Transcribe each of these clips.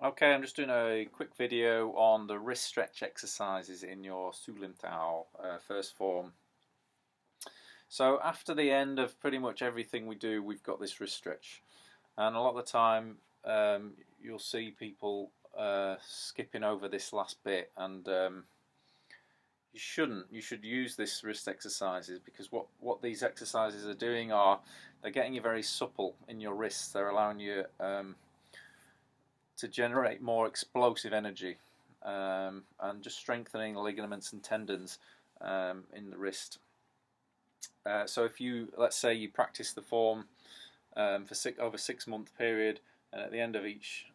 Okay, I'm just doing a quick video on the wrist stretch exercises in your Su Lim Tao first form. So after the end of pretty much everything we do, we've got this wrist stretch. And a lot of the time you'll see people skipping over this last bit, and you shouldn't. You should use this wrist exercises, because what these exercises are doing are they're getting you very supple in your wrists. They're allowing you to generate more explosive energy, and just strengthening the ligaments and tendons in the wrist. So if you, let's say you practice the form for over a 6-month period, and at the end of each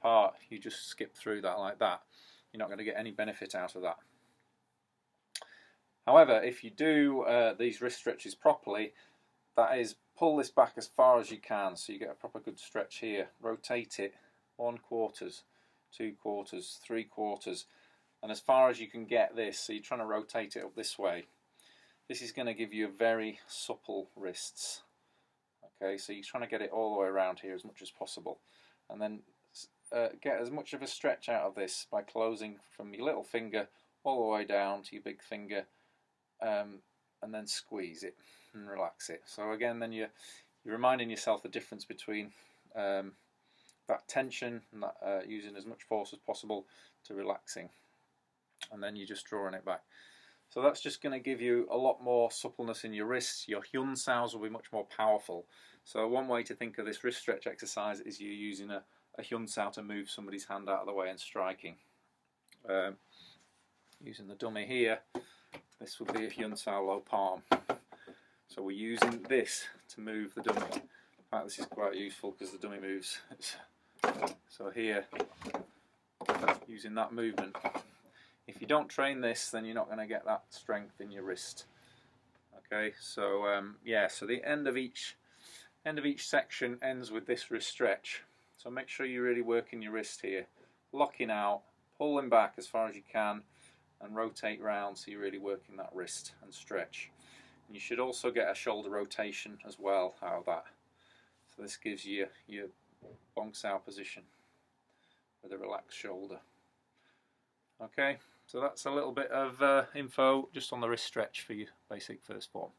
part you just skip through that like that, you're not going to get any benefit out of that. However, if you do these wrist stretches properly, that is, pull this back as far as you can so you get a proper good stretch here. Rotate it 1/4, 2/4, 3/4, and as far as you can get this, so you're trying to rotate it up this way. This is going to give you very supple wrists. Okay, so you're trying to get it all the way around here as much as possible, and then get as much of a stretch out of this by closing from your little finger all the way down to your big finger, and then squeeze it and relax it. So again, then you're reminding yourself the difference between that tension and that, using as much force as possible, to relaxing, and then you're just drawing it back. So that's just going to give you a lot more suppleness in your wrists. Your Hyun Saos will be much more powerful. So one way to think of this wrist stretch exercise is you're using a Hyun Sao to move somebody's hand out of the way and striking. Using the dummy here, this will be a Hyun Sao low palm. So we're using this to move the dummy. In fact, this is quite useful because the dummy moves. So here, using that movement. If you don't train this, then you're not going to get that strength in your wrist. Okay, so yeah, so the end of each section ends with this wrist stretch. So make sure you're really working your wrist here, locking out, pulling back as far as you can, and rotate round so you're really working that wrist and stretch. And you should also get a shoulder rotation as well out of that. So this gives you your Bong Sao position with a relaxed shoulder. Okay, so that's a little bit of info just on the wrist stretch for your basic first form.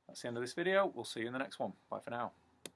That's the end of this video. We'll see you in the next one. Bye for now.